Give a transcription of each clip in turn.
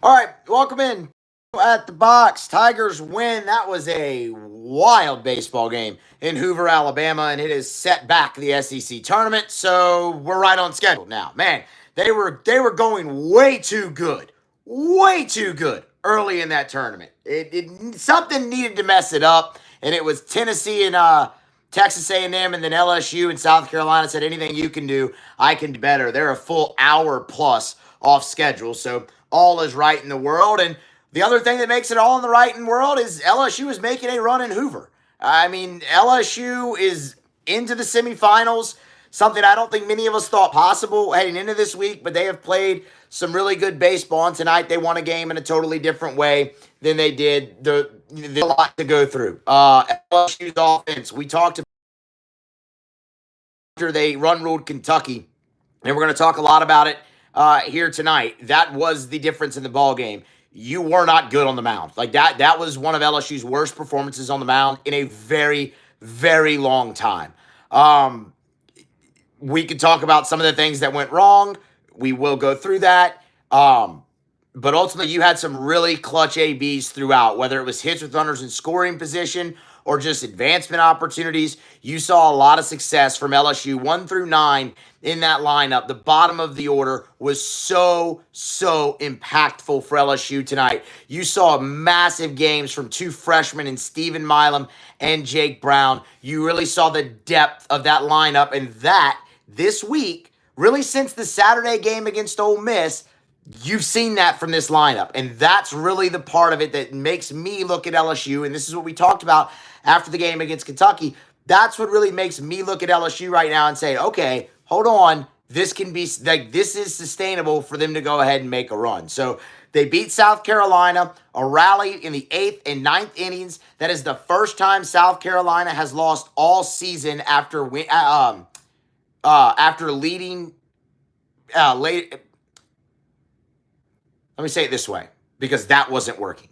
All right, welcome in at the box. Tigers win. That was a wild baseball game in Hoover, Alabama, and it has set back the SEC tournament. So we're right on schedule now. Man, they were going way too good early in that tournament. It something needed to mess it up, and it was Tennessee and Texas A&M, and then LSU and South Carolina said anything you can do, I can do better. They're a full hour plus off schedule, so all is right in the world. And the other thing that makes it all in the right in the world is LSU is making a run in Hoover. I mean, LSU is into the semifinals, something I don't think many of us thought possible heading into this week, but they have played some really good baseball, and tonight they won a game in a totally different way than they did. There's a lot to go through. LSU's offense, we talked about after they run ruled Kentucky, and we're going to talk a lot about it here tonight. That was the difference in the ball game. You were not good on the mound. Like that was one of LSU's worst performances on the mound in a very, very long time. We could talk about some of the things that went wrong. We will go through that. But ultimately, you had some really clutch ABs throughout, whether it was hits with runners in scoring position or just advancement opportunities. You saw a lot of success from LSU 1 through 9 in that lineup. The bottom of the order was so impactful for LSU tonight. You saw massive games from two freshmen in Stephen Milam and Jake Brown. You really saw the depth of that lineup, and that this week, really since the Saturday game against Ole Miss, you've seen that from this lineup, and that's really the part of it that makes me look at LSU, and this is what we talked about after the game against Kentucky. That's what really makes me look at LSU right now and say, okay, hold on, this can be, like, this is sustainable for them to go ahead and make a run. So they beat South Carolina, a rally in the 8th and 9th innings. That is the first time South Carolina has lost all season after leading late. Let me say it this way, because that wasn't working.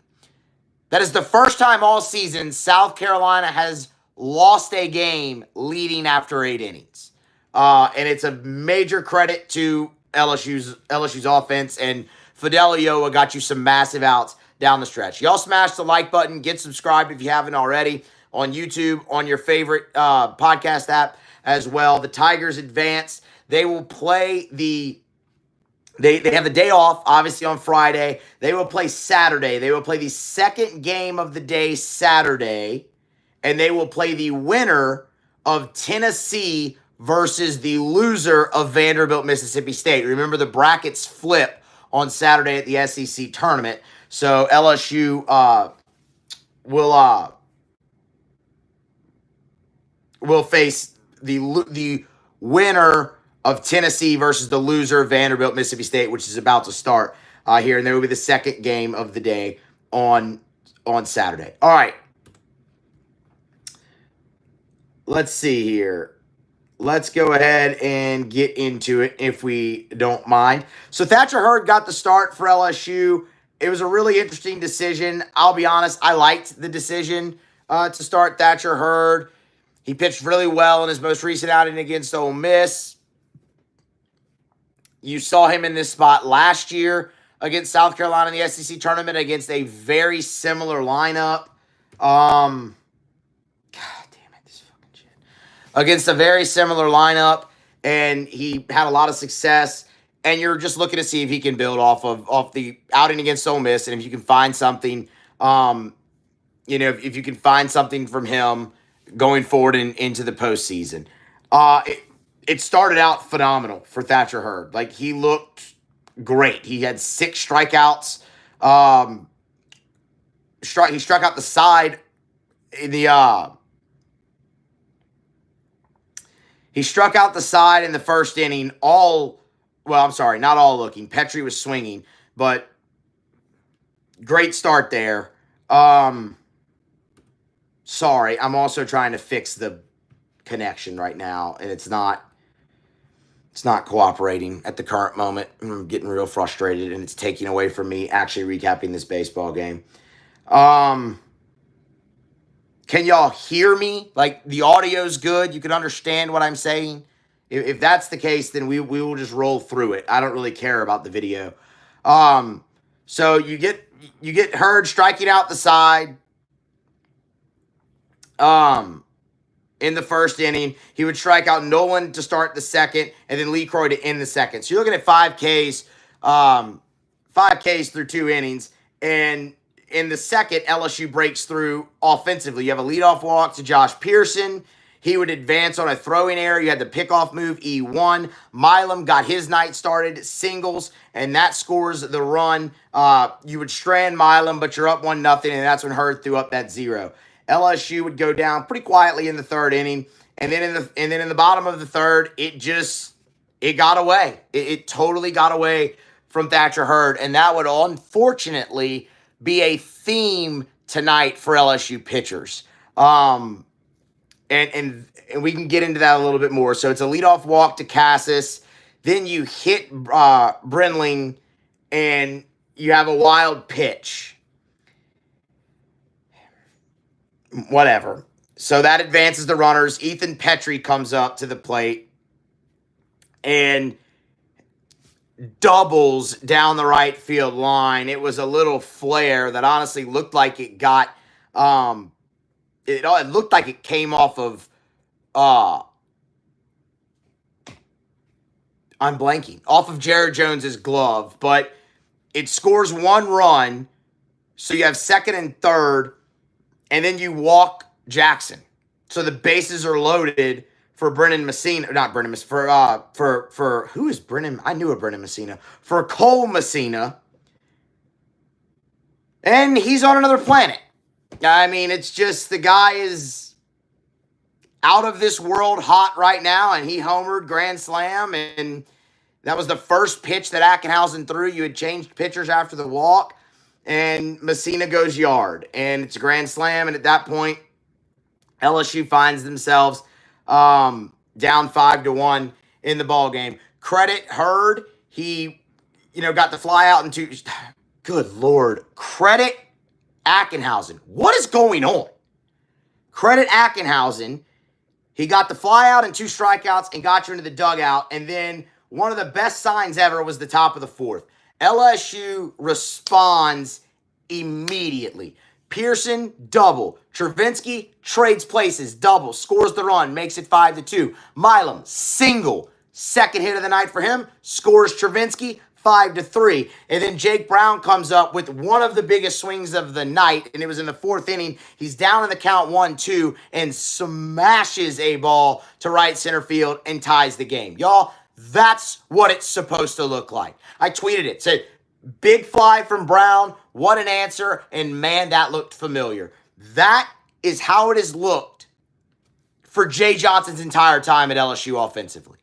That is the first time all season South Carolina has lost a game leading after 8 innings. And it's a major credit to LSU's offense, and Fidelio got you some massive outs down the stretch. Y'all smash the like button, get subscribed if you haven't already on YouTube, on your favorite podcast app as well. The Tigers advance. They will play They have the day off, obviously, on Friday. They will play Saturday. They will play the second game of the day Saturday, and they will play the winner of Tennessee versus the loser of Vanderbilt, Mississippi State. Remember, the brackets flip on Saturday at the SEC tournament, so LSU will face the winner of Tennessee versus the loser of Vanderbilt, Mississippi State, which is about to start here. And there will be the second game of the day on Saturday. All right. Let's see here. Let's go ahead and get into it if we don't mind. So Thatcher Hurd got the start for LSU. It was a really interesting decision. I'll be honest, I liked the decision to start Thatcher Hurd. He pitched really well in his most recent outing against Ole Miss. You saw him in this spot last year against South Carolina in the SEC tournament against a very similar lineup. God damn it, this fucking shit. Against a very similar lineup, and he had a lot of success. And you're just looking to see if he can build off the outing against Ole Miss, and if you can find something, if you can find something from him going forward into the postseason. It started out phenomenal for Thatcher Hurd. Like, he looked great. He had 6 strikeouts. He struck out the side in the he struck out the side in the first inning. Not all looking. Petrie was swinging, but great start there. Sorry, I'm also trying to fix the connection right now, and it's not cooperating at the current moment. I'm getting real frustrated, and it's taking away from me actually recapping this baseball game. Can y'all hear me? Like, the audio's good? You can understand what I'm saying? If that's the case, then we will just roll through it. I don't really care about the video. So you get Hurd striking out the side. In the first inning, he would strike out Nolan to start the second, and then Lee Croy to end the second. So you're looking at 5Ks, 5Ks through 2 innings, and in the second, LSU breaks through offensively. You have a leadoff walk to Josh Pearson. He would advance on a throwing error. You had the pickoff move, E1. Milam got his night started, singles, and that scores the run. You would strand Milam, but you're up 1-0, and that's when Hurd threw up that 0. LSU would go down pretty quietly in the third inning, and then in the bottom of the third, it got away. It totally got away from Thatcher Hurd, and that would unfortunately be a theme tonight for LSU pitchers. And we can get into that a little bit more. So it's a leadoff walk to Cassis. Then you hit Brenling, and you have a wild pitch. Whatever. So that advances the runners. Ethan Petrie comes up to the plate and doubles down the right field line. It was a little flare that honestly looked like it got it looked like it came off of I'm blanking. Off of Jared Jones's glove, but it scores 1 run. So you have second and third, and then you walk Jackson. So the bases are loaded for Brennan Messina. Not Brennan Messina. For who is Brennan? I knew a Brennan Messina. For Cole Messina. And he's on another planet. I mean, it's just the guy is out of this world hot right now, and he homered grand slam, and that was the first pitch that Ackenhausen threw. You had changed pitchers after the walk, and Messina goes yard, and it's a grand slam, and at that point, LSU finds themselves down 5-1 in the ball game. Credit Hurd, he got the fly out into. Good Lord, credit Ackenhausen. What is going on? Credit Ackenhausen. He got the fly out and 2 strikeouts and got you into the dugout. And then one of the best signs ever was the top of the 4th. LSU responds immediately. Pearson, double. Travinsky trades places, double. Scores the run, makes it 5-2. Milam, single. Second hit of the night for him. Scores Travinsky, 5-3. And then Jake Brown comes up with one of the biggest swings of the night, and it was in the 4th inning. He's down in the count 1-2 and smashes a ball to right center field and ties the game. Y'all, that's what it's supposed to look like. I tweeted it. Said, big fly from Brown. What an answer. And man, that looked familiar. That is how it has looked for Jay Johnson's entire time at LSU offensively.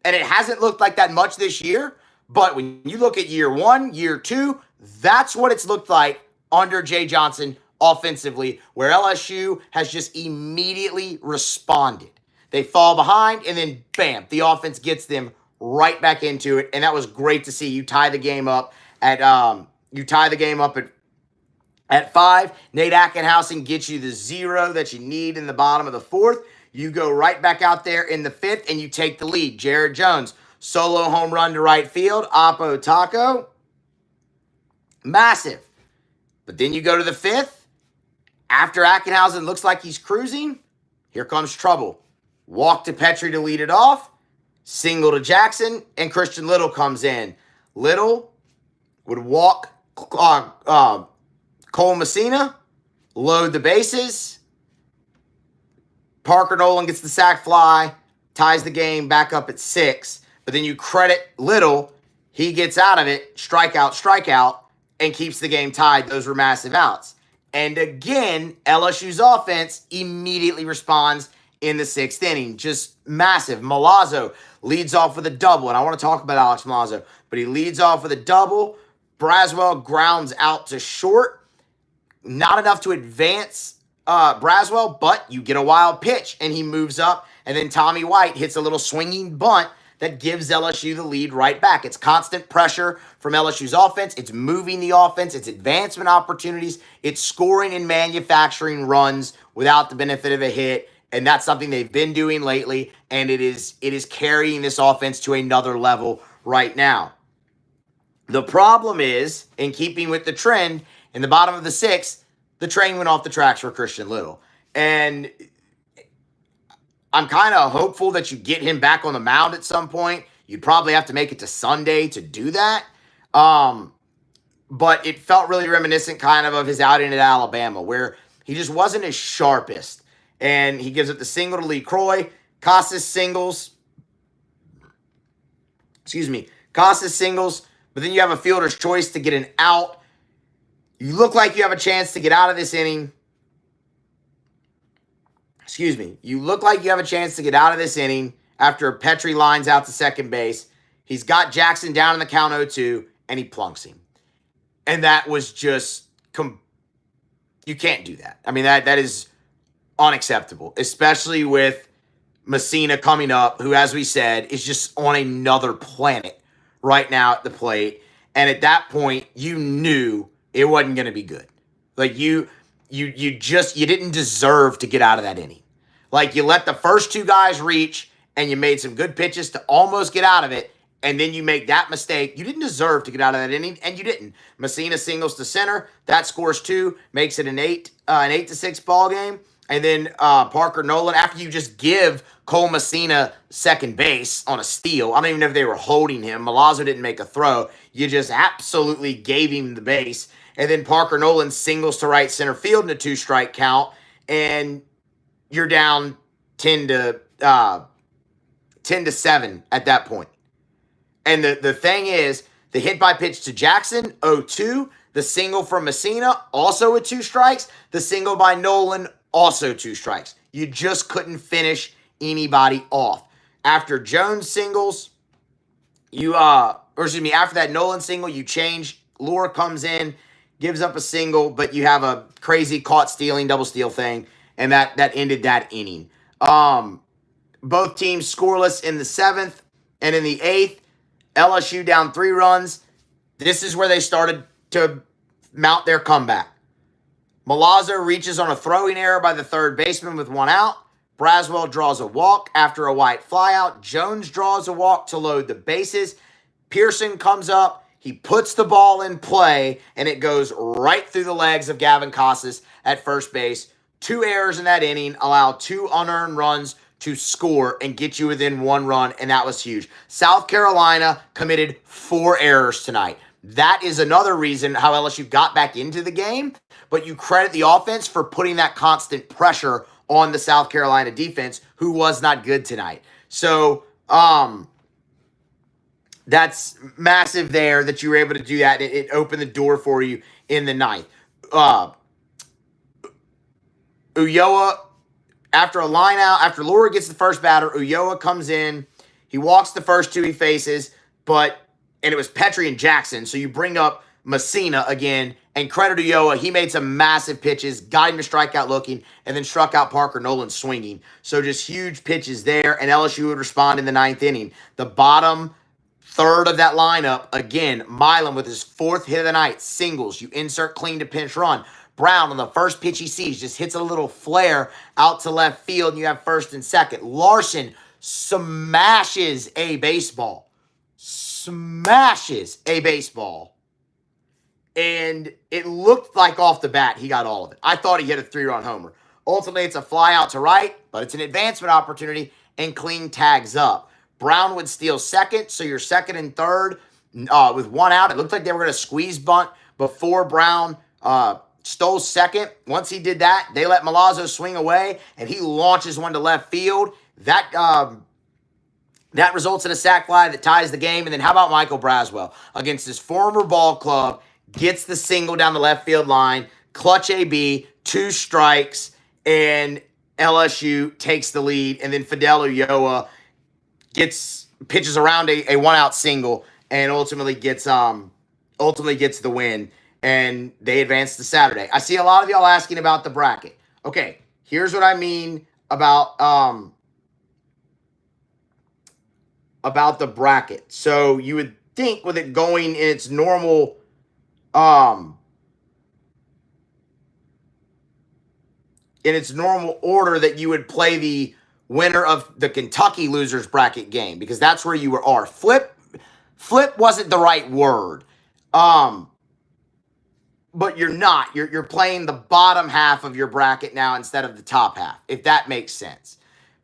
And it hasn't looked like that much this year, but when you look at year 1, year 2, that's what it's looked like under Jay Johnson offensively, where LSU has just immediately responded. They fall behind, and then bam, the offense gets them right back into it, and that was great to see. You tie the game up at 5. Nate Ackenhausen gets you the 0 that you need in the bottom of the 4th. You go right back out there in the 5th, and you take the lead. Jared Jones, solo home run to right field. Oppo Taco, massive. But then you go to the 5th. After Ackenhausen looks like he's cruising, here comes trouble. Walk to Petrie to lead it off. Single to Jackson, and Christian Little comes in. Little would walk Cole Messina, load the bases. Parker Nolan gets the sac fly, ties the game back up at 6. But then you credit Little. He gets out of it, strikeout, and keeps the game tied. Those were massive outs. And again, LSU's offense immediately responds in the 6th inning. Just massive. Milazzo leads off with a double. And I want to talk about Alex Milazzo. But he leads off with a double. Braswell grounds out to short. Not enough to advance Braswell, but you get a wild pitch. And he moves up. And then Tommy White hits a little swinging bunt that gives LSU the lead right back. It's constant pressure from LSU's offense. It's moving the offense. It's advancement opportunities. It's scoring and manufacturing runs without the benefit of a hit. And that's something they've been doing lately. And it is carrying this offense to another level right now. The problem is, in keeping with the trend, in the bottom of the sixth, the train went off the tracks for Christian Little. And I'm kind of hopeful that you get him back on the mound at some point. You'd probably have to make it to Sunday to do that. But it felt really reminiscent kind of his outing at Alabama, where he just wasn't his sharpest. And he gives up the single to Lee Croy. Casas singles. Casas singles. But then you have a fielder's choice to get an out. You look like you have a chance to get out of this inning. You look like you have a chance to get out of this inning after Petrie lines out to second base. He's got Jackson down in the count 0-2, and he plunks him. And that was just, you can't do that. I mean, that is unacceptable, especially with Messina coming up, who, as we said, is just on another planet right now at the plate. And at that point, you knew it wasn't going to be good. Like, you didn't deserve to get out of that inning. Like, you let the first two guys reach, and you made some good pitches to almost get out of it, and then you make that mistake. You didn't deserve to get out of that inning, and you didn't. Messina singles to center. That scores 2, makes it an 8-6 ball game. And then Parker Nolan, after you just give Cole Messina second base on a steal. I don't even know if they were holding him. Milazzo didn't make a throw. You just absolutely gave him the base. And then Parker Nolan singles to right center field in a 2-strike count. And you're down 10 to 7 at that point. And the thing is, the hit by pitch to Jackson, 0-2. The single from Messina, also with 2 strikes. The single by Nolan, also 2 strikes. You just couldn't finish anybody off. After Jones singles, after that Nolan single, you change. Lure comes in, gives up a single, but you have a crazy caught stealing, double steal thing, and that ended that inning. Both teams scoreless in the 7th, and in the 8th, LSU down 3 runs. This is where they started to mount their comeback. Milazzo reaches on a throwing error by the third baseman with 1 out. Braswell draws a walk after a white flyout. Jones draws a walk to load the bases. Pearson comes up. He puts the ball in play, and it goes right through the legs of Gavin Casas at first base. 2 errors in that inning allow 2 unearned runs to score and get you within 1 run, and that was huge. South Carolina committed 4 errors tonight. That is another reason how LSU got back into the game, but you credit the offense for putting that constant pressure on the South Carolina defense, who was not good tonight. So, that's massive there that you were able to do that. It opened the door for you in the 9th. Ulloa, after a line out, after Laura gets the first batter, Ulloa comes in. He walks the first 2 he faces, and it was Petrie and Jackson. So you bring up Messina again, and credit Ulloa. He made some massive pitches, got him to strike out looking, and then struck out Parker Nolan swinging. So just huge pitches there, and LSU would respond in the 9th inning. The bottom third of that lineup, again, Milam with his 4th hit of the night, singles. You insert clean to pinch run. Brown, on the first pitch he sees, just hits a little flare out to left field, and you have first and second. Larson smashes a baseball. And it looked like off the bat he got all of it. I thought he hit a 3-run homer. Ultimately, it's a fly out to right, but it's an advancement opportunity, and clean tags up. Brown would steal second, so you're second and third with 1 out. It looked like they were going to squeeze bunt before Brown stole second. Once he did that, they let Milazzo swing away, and he launches one to left field. That results in a sac fly that ties the game. And then how about Michael Braswell against his former ball club, gets the single down the left field line, clutch AB, 2 strikes, and LSU takes the lead. And then Fidel Ulloa pitches around a 1-out single and ultimately gets the win. And they advance to Saturday. I see a lot of y'all asking about the bracket. Okay, here's what I mean about the bracket. So you would think with it going in its normal order that you would play the winner of the Kentucky losers bracket game, because that's where you are. Flip wasn't the right word. But you're not. You're playing the bottom half of your bracket now instead of the top half, if that makes sense.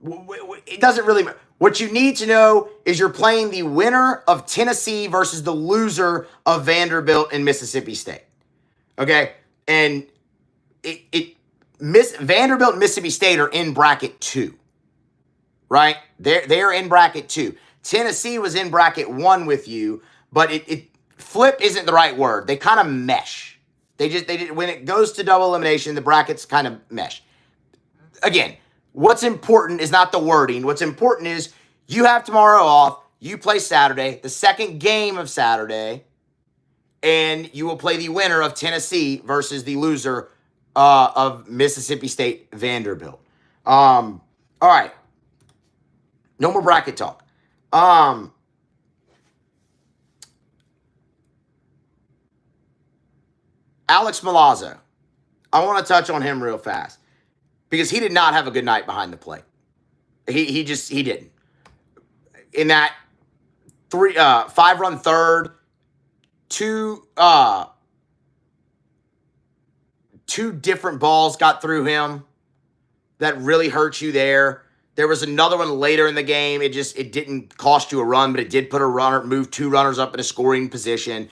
It doesn't really matter. What you need to know is you're playing the winner of Tennessee versus the loser of Vanderbilt and Mississippi State. Okay? And Vanderbilt and Mississippi State are in bracket 2. Right? They're in bracket 2. Tennessee was in bracket 1 with you, but flip isn't the right word. They kind of mesh. When it goes to double elimination, the brackets kind of mesh. Again, what's important is not the wording. What's important is you have tomorrow off. You play Saturday, the second game of Saturday, and you will play the winner of Tennessee versus the loser of Mississippi State Vanderbilt. All right. No more bracket talk. Alex Milazzo. I want to touch on him real fast because he did not have a good night behind the plate. He didn't. In that 5-run third, two different balls got through him that really hurt you there. There was another one later in the game. It didn't cost you a run, but it did move 2 runners up in a scoring position.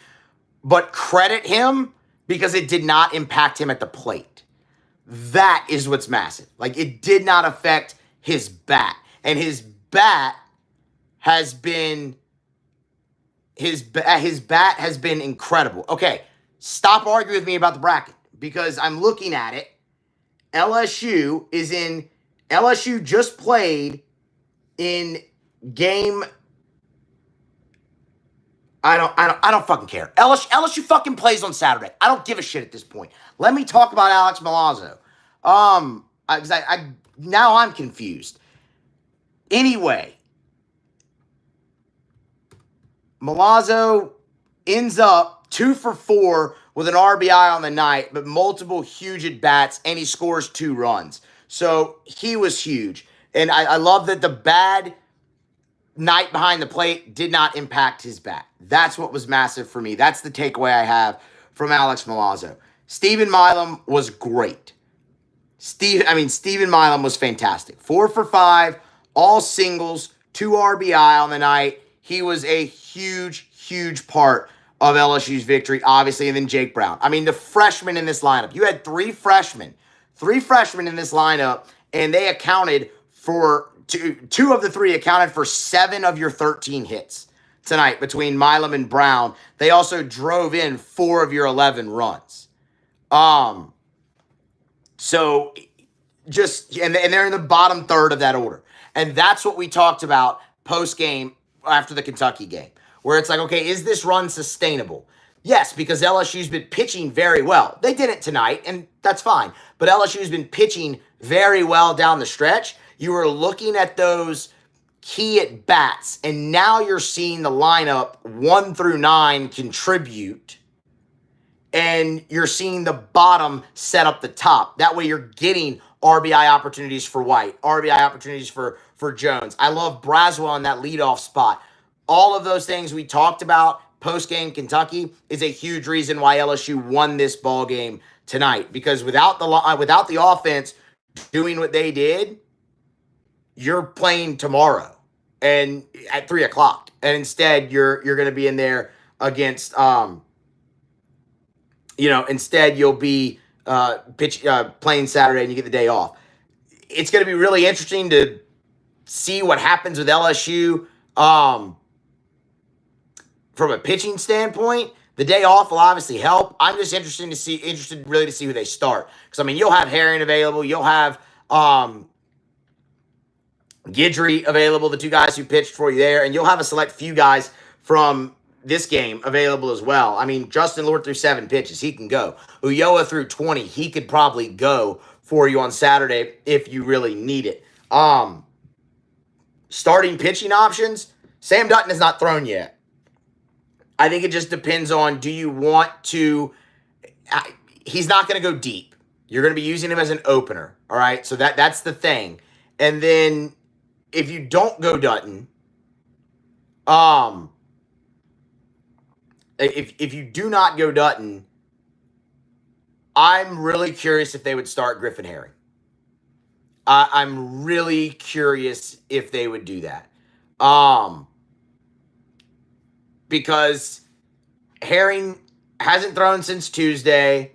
But credit him because it did not impact him at the plate. That is what's massive. Like, it did not affect his bat. And his bat has been incredible. Okay, stop arguing with me about the bracket because I'm looking at it. LSU just played in game. I don't fucking care. LSU fucking plays on Saturday. I don't give a shit at this point. Let me talk about Alex Milazzo. Now I'm confused. Anyway, Milazzo ends up 2 for 4 with an RBI on the night, but multiple huge at bats, and he scores 2 runs. So he was huge. And I love that the bad night behind the plate did not impact his bat. That's what was massive for me. That's the takeaway I have from Alex Milazzo. Steven Milam was great. Steven Milam was fantastic. 4 for 5, all singles, 2 RBI on the night. He was a huge, huge part of LSU's victory, obviously, and then Jake Brown. I mean, the freshmen in this lineup. You had 3 freshmen in this lineup, and they accounted for two of the 3 accounted for 7 of your 13 hits tonight between Milam and Brown. They also drove in 4 of your 11 runs. So just, and they're in the bottom third of that order. And that's what we talked about post-game after the Kentucky game, where it's like, okay, is this run sustainable? Yes, because LSU's been pitching very well. They did it tonight, and that's fine. But LSU's been pitching very well down the stretch. You were looking at those key at bats, and now you're seeing the lineup 1 through 9 contribute, and you're seeing the bottom set up the top. That way you're getting RBI opportunities for White, RBI opportunities for Jones. I love Braswell in that leadoff spot. All of those things we talked about post-game Kentucky is a huge reason why LSU won this ball game tonight, because without the offense doing what they did, you're playing tomorrow and at 3:00, and instead you're going to be in there against instead you'll be playing Saturday and you get the day off. It's going to be really interesting to see what happens with LSU from a pitching standpoint. The day off will obviously help. I'm just interested to see who they start, because I mean, you'll have Herring available, you'll have Guidry available, the 2 guys who pitched for you there, and you'll have a select few guys from this game available as well. I mean, Justin Lord threw 7 pitches. He can go. Ulloa threw 20. He could probably go for you on Saturday if you really need it. Starting pitching options, Sam Dutton has not thrown yet. I think it just depends on, do you want to – he's not going to go deep. You're going to be using him as an opener, all right? So that's the thing. And then if you don't go Dutton, if you do not go Dutton, I'm really curious if they would start Griffin Herring. I'm really curious if they would do that. Because Herring hasn't thrown since Tuesday.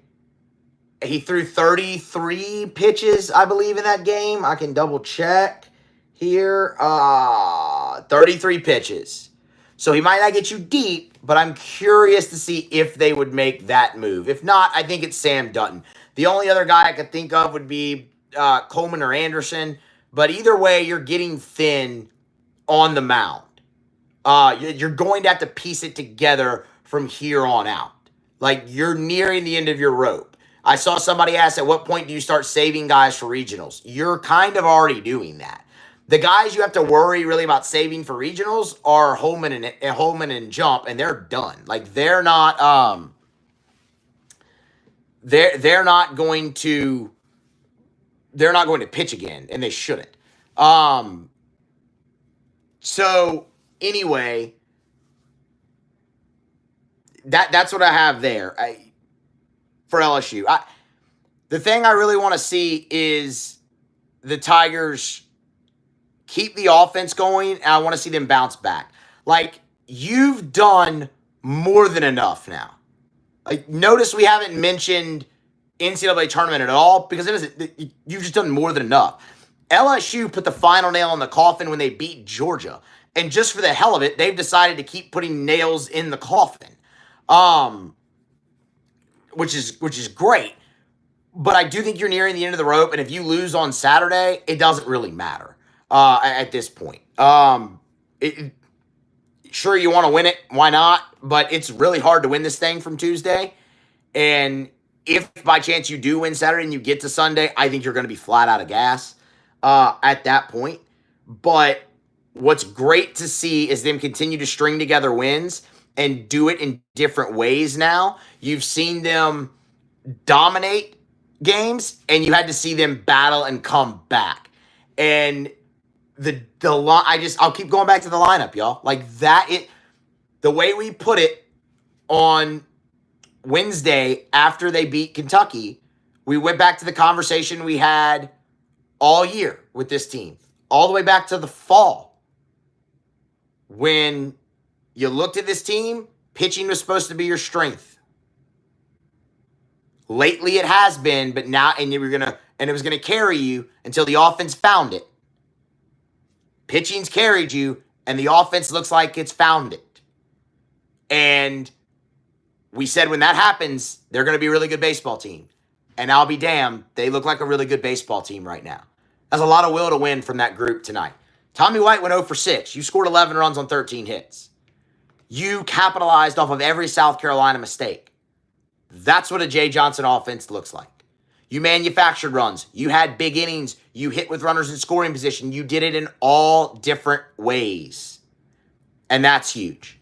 He threw 33 pitches, I believe, in that game. I can double check here. 33 pitches. So he might not get you deep, but I'm curious to see if they would make that move. If not, I think it's Sam Dutton. The only other guy I could think of would be Coleman or Anderson. But either way, you're getting thin on the mound. You're going to have to piece it together from here on out. Like, you're nearing the end of your rope. I saw somebody ask, at what point do you start saving guys for regionals? You're kind of already doing that. The guys you have to worry really about saving for regionals are Holman and Jump, and they're done. Like, they're not they're not going to pitch again, and they shouldn't. So anyway, that's what I have there for LSU. The thing I really want to see is the Tigers keep the offense going, and I want to see them bounce back. Like, you've done more than enough now. Like, notice we haven't mentioned NCAA tournament at all because you've just done more than enough. LSU put the final nail in the coffin when they beat Georgia. And just for the hell of it, they've decided to keep putting nails in the coffin. Which is great. But I do think you're nearing the end of the rope, and if you lose on Saturday, it doesn't really matter at this point. Sure, you want to win it, why not? But it's really hard to win this thing from Tuesday. And if by chance you do win Saturday and you get to Sunday, I think you're going to be flat out of gas at that point. But what's great to see is them continue to string together wins and do it in different ways now. You've seen them dominate games, and you had to see them battle and come back. And I'll keep going back to the lineup, y'all. Like that, the way we put it on Wednesday after they beat Kentucky, we went back to the conversation we had all year with this team, all the way back to the fall. When you looked at this team, pitching was supposed to be your strength. Lately it has been, but now, and it was gonna carry you until the offense found it. Pitching's carried you, and the offense looks like it's found it. And we said when that happens, they're going to be a really good baseball team. And I'll be damned, they look like a really good baseball team right now. That's a lot of will to win from that group tonight. Tommy White went 0 for 6. You scored 11 runs on 13 hits. You capitalized off of every South Carolina mistake. That's what a Jay Johnson offense looks like. You manufactured runs. You had big innings. You hit with runners in scoring position. You did it in all different ways. And that's huge.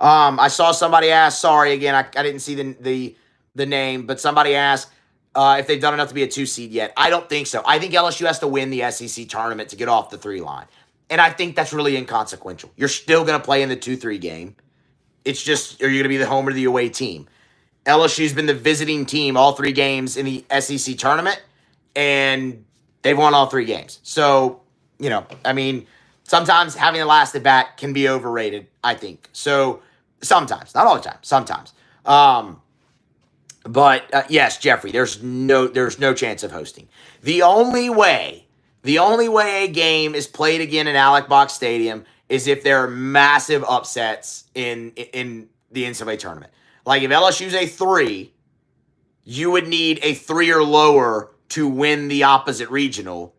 I saw somebody ask, sorry, again, I didn't see the name, but somebody asked if they've done enough to be a 2 seed yet. I don't think so. I think LSU has to win the SEC tournament to get off the 3 line. And I think that's really inconsequential. You're still going to play in the 2-3 game. It's just, are you going to be the home or the away team? LSU's been the visiting team all 3 games in the SEC tournament, and they've won all 3 games. So, sometimes having the last at bat can be overrated, I think. So, sometimes. Not all the time. Sometimes. But yes, Jeffrey, there's no chance of hosting. The only way a game is played again in Alec Box Stadium is if there are massive upsets in the NCAA tournament. Like, if LSU's a 3, you would need a 3 or lower to win the opposite regional,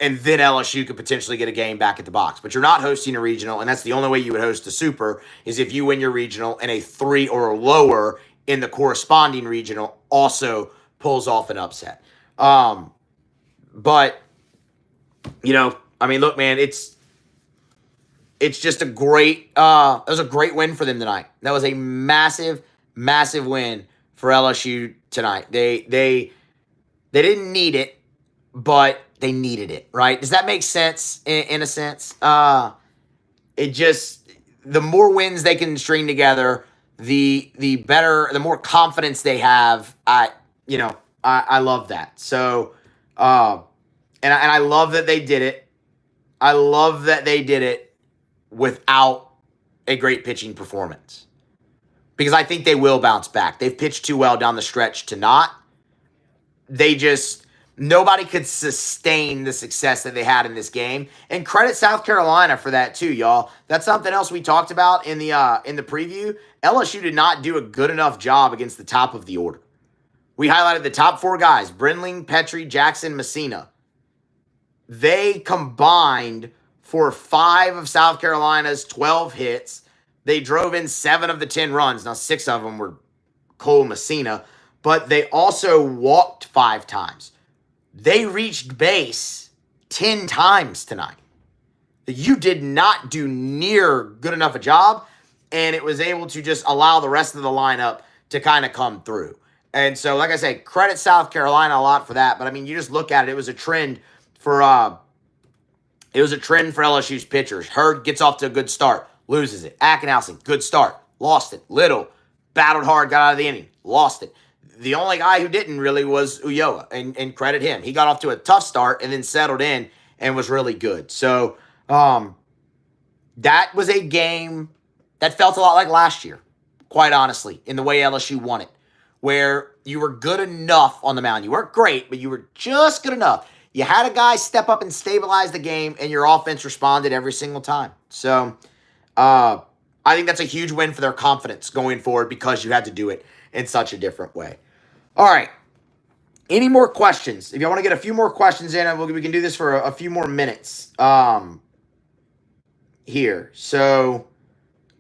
and then LSU could potentially get a game back at the box. But you're not hosting a regional, and that's the only way you would host a super, is if you win your regional and a 3 or lower in the corresponding regional also pulls off an upset. But, look, man, it's just a great that was a great win for them tonight. That was a massive, massive win for LSU tonight. They didn't need it, but they needed it, right? Does that make sense in a sense? the more wins they can string together, the better, the more confidence they have. I love that. So, and I love that they did it. I love that they did it without a great pitching performance, because I think they will bounce back. They've pitched too well down the stretch to not. They just, nobody could sustain the success that they had in this game. And credit South Carolina for that too, y'all. That's something else we talked about in the preview. LSU did not do a good enough job against the top of the order. We highlighted the top 4 guys: Brinling, Petrie, Jackson, Messina. They combined for 5 of South Carolina's 12 hits. They drove in 7 of the 10 runs. Now, 6 of them were Cole Messina, but they also walked 5 times. They reached base 10 times tonight. You did not do near good enough a job, and it was able to just allow the rest of the lineup to kind of come through. And so, like I said, credit South Carolina a lot for that. But I mean, you just look at it; it was a trend for LSU's pitchers. Hurd gets off to a good start, loses it. Ackenhausen, good start, lost it. Little battled hard, got out of the inning, lost it. The only guy who didn't really was Ulloa, and credit him. He got off to a tough start and then settled in and was really good. So that was a game that felt a lot like last year, quite honestly, in the way LSU won it, where you were good enough on the mound. You weren't great, but you were just good enough. You had a guy step up and stabilize the game, and your offense responded every single time. So I think that's a huge win for their confidence going forward, because you had to do it in such a different way. All right. Any more questions? If you want to get a few more questions in, we can do this for a few more minutes here. So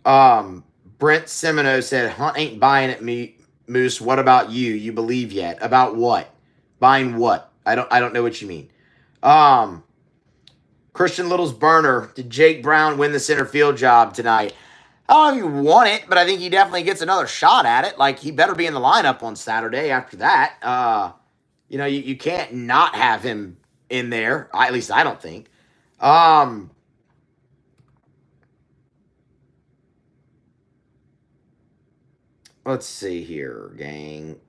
Brent Semino said, Hunt ain't buying it, Moose. What about you? You believe yet? About what? Buying what? I don't know what you mean. Christian Little's burner. Did Jake Brown win the center field job tonight? I don't know if he won it, but I think he definitely gets another shot at it. Like, he better be in the lineup on Saturday after that. You can't not have him in there. At least I don't think. Let's see here, gang.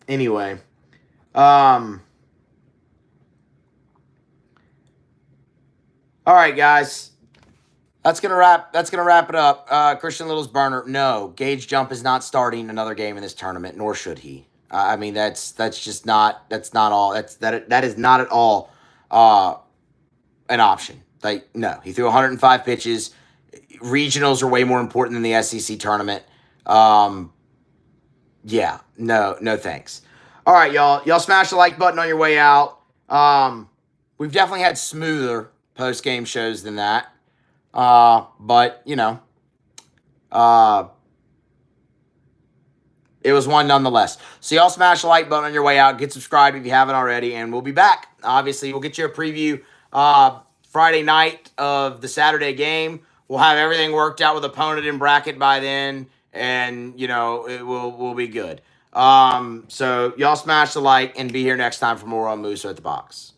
Anyway, all right, guys. That's gonna wrap it up. Christian Little's burner. No, Gage Jump is not starting another game in this tournament, nor should he. I mean, that's just not. That is not at all an option. Like, no, he threw 105 pitches. Regionals are way more important than the SEC tournament. Yeah, no thanks. All right, y'all. Y'all smash the like button on your way out. We've definitely had smoother post-game shows than that. But, it was one nonetheless. So y'all smash the like button on your way out. Get subscribed if you haven't already, and we'll be back. Obviously, we'll get you a preview Friday night of the Saturday game. We'll have everything worked out with opponent and bracket by then, and, we'll be good. So y'all smash the like and be here next time for more on Moose at the Box.